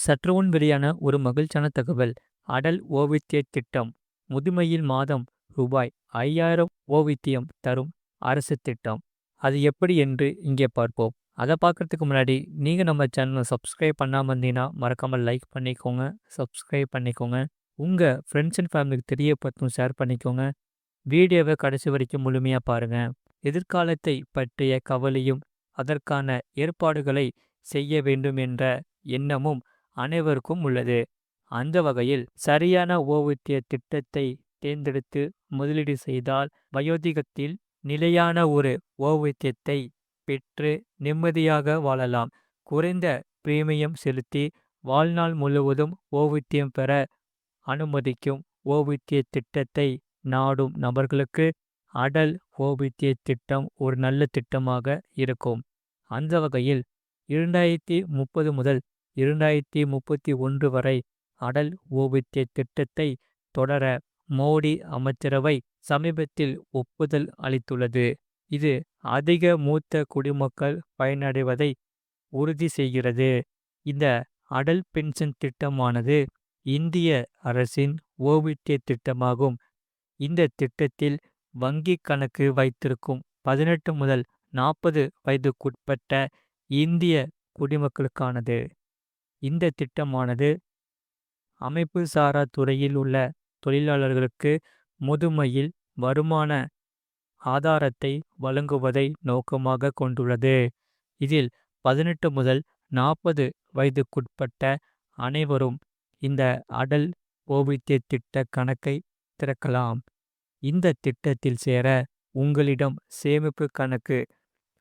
சற்றுமுன் வெளியான ஒரு மகிழ்ச்சியான தகவல். அடல் ஓய்வூதிய திட்டம். முதுமையில் மாதம் ரூபாய் 5000 ஓய்வூதியம் தரும் அரசு திட்டம். அது எப்படி என்று இங்கே பார்ப்போம். அதை பார்க்கறதுக்கு முன்னாடி நீங்கள் நம்ம சேனலை சப்ஸ்கிரைப் பண்ணாமல் இருந்தீங்கன்னா மறக்காமல் லைக் பண்ணிக்கோங்க, சப்ஸ்கிரைப் பண்ணிக்கோங்க. உங்கள் ஃப்ரெண்ட்ஸ் அண்ட் ஃபேமிலிக்கு தெரியப்படுத்தும் ஷேர் பண்ணிக்கோங்க. வீடியோவை கடைசி வரைக்கும் முழுமையாக பாருங்க. எதிர்காலத்தை பற்றிய கவலையும் அதற்கான ஏற்பாடுகளை செய்ய வேண்டும் என்ற எண்ணமும் அனைவருக்கும் உள்ளது. அந்த வகையில் சரியான ஓய்வூதிய திட்டத்தை தேர்ந்தெடுத்து முதலீடு செய்தால் வயோதிகத்தில் நிலையான ஒரு ஓய்வூதியத்தை பெற்று நிம்மதியாக வாழலாம். குறைந்த பிரீமியம் செலுத்தி வாழ்நாள் முழுவதும் ஓய்வூதியம் பெற அனுமதிக்கும் ஓய்வூதிய திட்டத்தை நாடும் நபர்களுக்கு அடல் ஓய்வூதிய திட்டம் ஒரு நல்ல திட்டமாக இருக்கும். அந்த வகையில் 2030 முதல் 2031 வரை அடல் ஓய்வூதிய திட்டத்தை தொடர மோடி அமைச்சரவை சமீபத்தில் ஒப்புதல் அளித்துள்ளது. இது அதிக மூத்த குடிமக்கள் பயனடைவதை உறுதி செய்கிறது. இந்த அடல் பென்ஷன் திட்டமானது இந்திய அரசின் ஓய்வூதிய திட்டமாகும். இந்த திட்டத்தில் வங்கி கணக்கு வைத்திருக்கும் 18 முதல் 40 வயதுக்குட்பட்ட இந்திய குடிமக்களுக்கானது. இந்த திட்டமானது அமைப்பு சாரா துறையில் உள்ள தொழிலாளர்களுக்கு முதுமையில் வருமான ஆதாரத்தை வழங்குவதை நோக்கமாக கொண்டுள்ளது. இதில் 18 முதல் 40 வயதுக்குட்பட்ட அனைவரும் இந்த அடல் ஓய்வூதிய திட்ட கணக்கை திறக்கலாம். இந்த திட்டத்தில் சேர உங்களிடம் சேமிப்பு கணக்கு,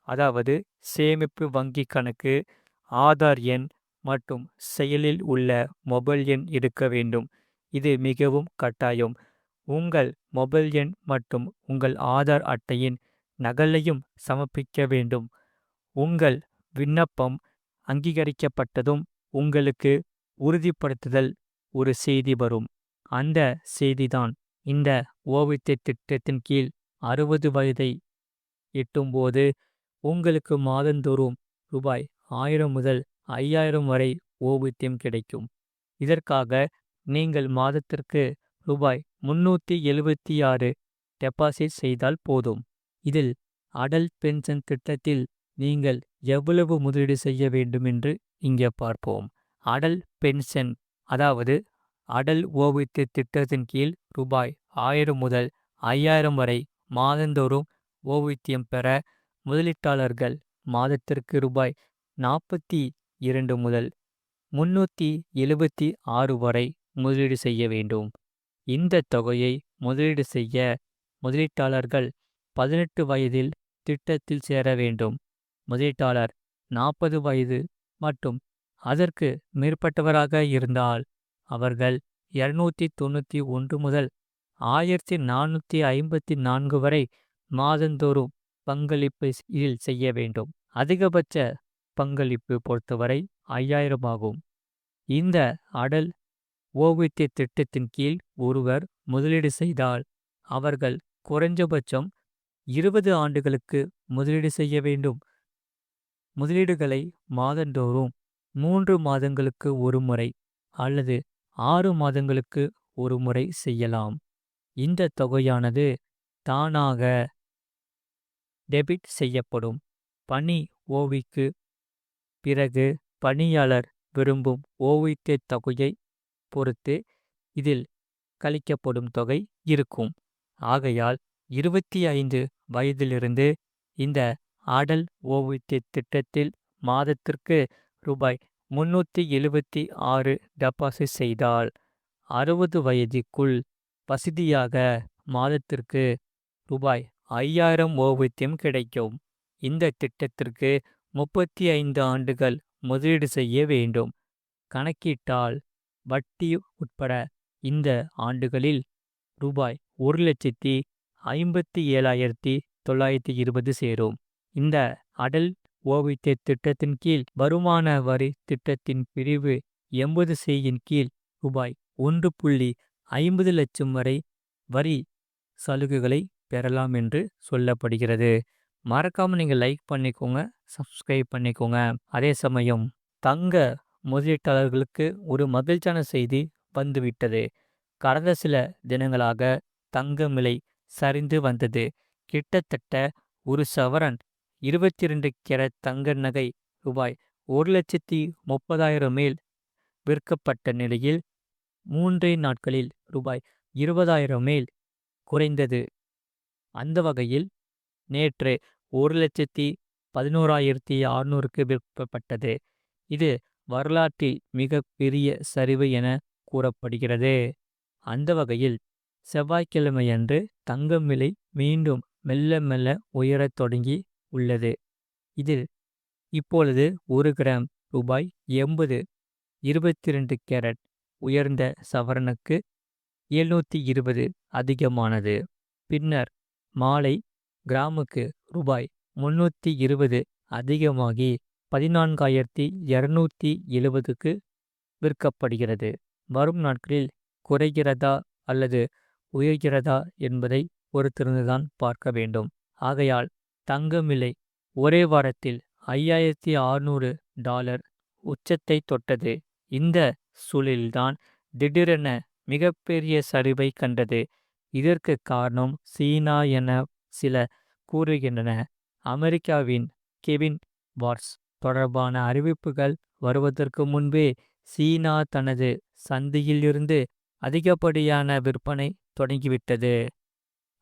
அதாவது சேமிப்பு வங்கி கணக்கு, ஆதார் எண் மற்றும் செயலில் உள்ள மொபைல் எண் இருக்க வேண்டும். இது மிகவும் கட்டாயம். உங்கள் மொபைல் எண் மற்றும் உங்கள் ஆதார் அட்டையின் நகலையும் சமர்ப்பிக்க வேண்டும். உங்கள் விண்ணப்பம் அங்கீகரிக்கப்பட்டதும் உங்களுக்கு உறுதிப்படுத்துதல் ஒரு செய்தி வரும். அந்த செய்திதான் இந்த ஓய்வூதிய திட்டத்தின் கீழ் 60 வயதை எட்டும்போது உங்களுக்கு மாதந்தோறும் ரூபாய் 1000 முதல் 5000 வரை ஓய்வூதியம் கிடைக்கும். இதற்காக நீங்கள் மாதத்திற்கு ரூபாய் 376 டெபாசிட் செய்தால் போதும். இதில் அடல் பென்ஷன் திட்டத்தில் நீங்கள் எவ்வளவு முதலீடு செய்ய வேண்டும் என்று இங்கே பார்ப்போம். அடல் பென்ஷன், அதாவது அடல் ஓய்வூதிய திட்டத்தின் கீழ் ரூபாய் 1000 முதல் 5000 வரை மாதந்தோறும் ஓய்வூதியம் பெற முதலீட்டாளர்கள் மாதத்திற்கு ரூபாய் 42 முதல் 376 வரை முதலீடு செய்ய வேண்டும். இந்த தொகையை முதலீடு செய்ய முதலீட்டாளர்கள் 18 வயதில் திட்டத்தில் சேர வேண்டும். முதலீட்டாளர் 40 வயது மற்றும் அதற்கு மேற்பட்டவராக இருந்தால் அவர்கள் 291 முதல் 1454 வரை மாதந்தோறும் பங்களிப்பு செய்ய வேண்டும். அதிகபட்ச பங்களிப்பு பொறுத்தவரை 5000 ஆகும். இந்த அடல் ஓய்வூதிய திட்டத்தின் கீழ் ஒருவர் முதலீடு செய்தால் அவர்கள் குறைஞ்சபட்சம் 20 ஆண்டுகளுக்கு முதலீடு செய்ய வேண்டும். முதலீடுகளை மாதந்தோறும் 3 மாதங்களுக்கு ஒரு முறை அல்லது 6 மாதங்களுக்கு ஒரு முறை செய்யலாம். இந்த தொகையானது தானாக டெபிட் செய்யப்படும். பணி ஓய்வுக்கு பிறகு பணியாளர் விரும்பும் ஓய்வூதிய தொகையை பொறுத்து இதில் கழிக்கப்படும் தொகை இருக்கும். ஆகையால் 25 வயதிலிருந்து இந்த அடல் ஓய்வூதிய திட்டத்தில் மாதத்திற்கு ரூபாய் 376 டெபாசிட் செய்தால் 60 வயதிற்குள் வசதியாக மாதத்திற்கு ரூபாய் 5000 ஓய்வூதியம் கிடைக்கும். இந்த திட்டத்திற்கு 35 ஆண்டுகள் முதலீடு செய்ய வேண்டும். கணக்கிட்டால் வட்டி உட்பட இந்த ஆண்டுகளில் ரூபாய் 1,57,920 சேரும். இந்த அடல் ஓய்வூதிய திட்டத்தின் கீழ் வருமான வரி திட்டத்தின் பிரிவு 80C கீழ் ரூபாய் 1,50 லட்சம் வரை வரி சலுகைகளை பெறலாம் என்று சொல்லப்படுகிறது. மறக்காமல் நீங்கள் லைக் பண்ணிக்கோங்க, சப்ஸ்கிரைப் பண்ணிக்கோங்க. அதே சமயம் தங்க முதலீட்டாளர்களுக்கு ஒரு மகிழ்ச்சியான செய்தி வந்துவிட்டது. கடந்த சில தினங்களாக தங்கம் விலை சரிந்து வந்தது. கிட்டத்தட்ட ஒரு சவரன் 22 கேரட் தங்க நகை ரூபாய் 1,30,000 மேல் விற்கப்பட்ட நிலையில் 3 நாட்களில் ரூபாய் 20,000 மேல் குறைந்தது. அந்த வகையில் நேற்று 1,11,600க்கு விற்கப்பட்டது. இது வரலாற்றில் மிக பெரிய சரிவு என கூறப்படுகிறது. அந்த வகையில் செவ்வாய்க்கிழமையன்று தங்கம் விலை மீண்டும் மெல்ல மெல்ல உயரத் தொடங்கி உள்ளது. இதில் இப்பொழுது 1 கிராம் ரூபாய் 80. 22 கேரட் உயர்ந்த சவரனுக்கு 720 அதிகமானது. பின்னர் மாலை கிராமுக்கு ரூபாய் 320 அதிகமாகி 14,270க்கு விற்கப்படுகிறது. வரும் நாட்களில் குறைகிறதா அல்லது உயர்கிறதா என்பதை பொறுத்திருந்துதான் பார்க்க வேண்டும். ஆகையால் தங்கம் விலை ஒரே வாரத்தில் $5,600 உச்சத்தை தொட்டது. இந்த சூழலில்தான் திடீரென மிகப்பெரிய சரிவை கண்டது. இதற்கு காரணம் சீனா என சில கூறுகின்றன. அமெரிக்காவின் கெவின் வாட்ஸ் தொடர்பான அறிவிப்புகள் வருவதற்கு முன்பே சீனா தனது சந்தையில் இருந்து அதிகப்படியான விற்பனை தொடங்கிவிட்டது.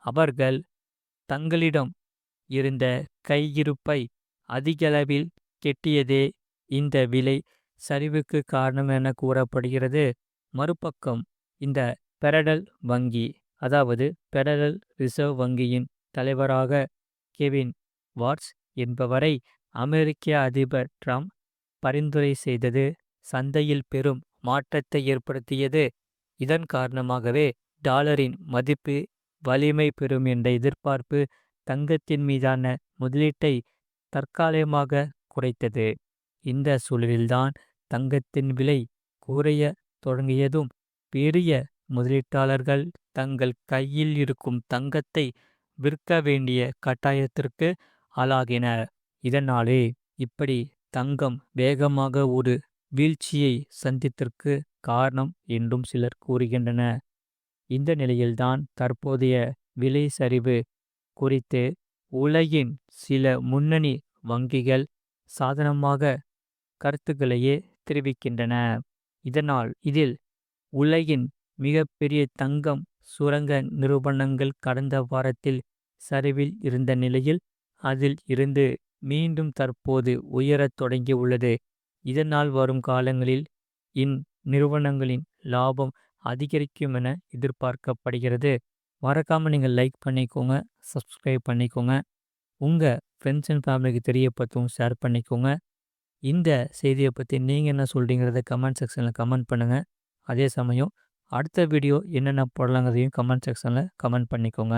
அவர்கள் தங்களிடம் இருந்த கையிருப்பை அதிகளவில் கெட்டியதே இந்த விலை சரிவுக்கு காரணம் என கூறப்படுகிறது. மறுபக்கம் இந்த பெடரல் வங்கி, அதாவது பெடரல் ரிசர்வ் வங்கியின் தலைவராக கெவின் வாட்ஸ் என்பவரை அமெரிக்க அதிபர் ட்ரம்ப் பரிந்துரை செய்தது சந்தையில் பெரும் மாற்றத்தை ஏற்படுத்தியது. இதன் காரணமாகவே டாலரின் மதிப்பு வலிமை பெறும் என்ற எதிர்பார்ப்பு தங்கத்தின் மீதான முதலீட்டை தற்காலிகமாக குறைத்தது. இந்த சூழலில்தான் தங்கத்தின் விலை குறைய தொடங்கியதும் பெரிய முதலீட்டாளர்கள் தங்கள் கையில் இருக்கும் தங்கத்தை விற்க வேண்டிய கட்டாயத்திற்கு ஆளாகினர். இதனாலே இப்படி தங்கம் வேகமாக ஒரு வீழ்ச்சியை சந்தித்ததற்கு காரணம் என்றும் சிலர் கூறுகின்றனர். இந்த நிலையில்தான் தற்போதைய விலை சரிவு குறித்து உலகின் சில முன்னணி வங்கிகள் சாதகமாக கருத்துக்களையே தெரிவிக்கின்றன. இதில் உலகின் மிகப்பெரிய தங்கம் சுரங்க நிறுவனங்கள் கடந்த வாரத்தில் சரிவில் இருந்த நிலையில் அதில் இருந்து மீண்டும் தற்போது உயரத் தொடங்கி உள்ளது. இதனால் வரும் காலங்களில் இந்நிறுவனங்களின் லாபம் அதிகரிக்கும் என எதிர்பார்க்கப்படுகிறது. மறக்காமல் நீங்கள் லைக் பண்ணிக்கோங்க, சப்ஸ்கிரைப் பண்ணிக்கோங்க, உங்கள் ஃப்ரெண்ட்ஸ் அண்ட் ஃபேமிலிக்கு தெரியப்படுத்தவும் ஷேர் பண்ணிக்கோங்க. இந்த செய்தியை பற்றி நீங்கள் என்ன சொல்கிறீங்கிறத கமெண்ட் செக்ஷனில் கமெண்ட் பண்ணுங்கள். அதே சமயம் அடுத்த வீடியோ என்னென்ன போடலாங்கிறதையும் கமெண்ட் செக்ஷனில் கமெண்ட் பண்ணிக்கோங்க.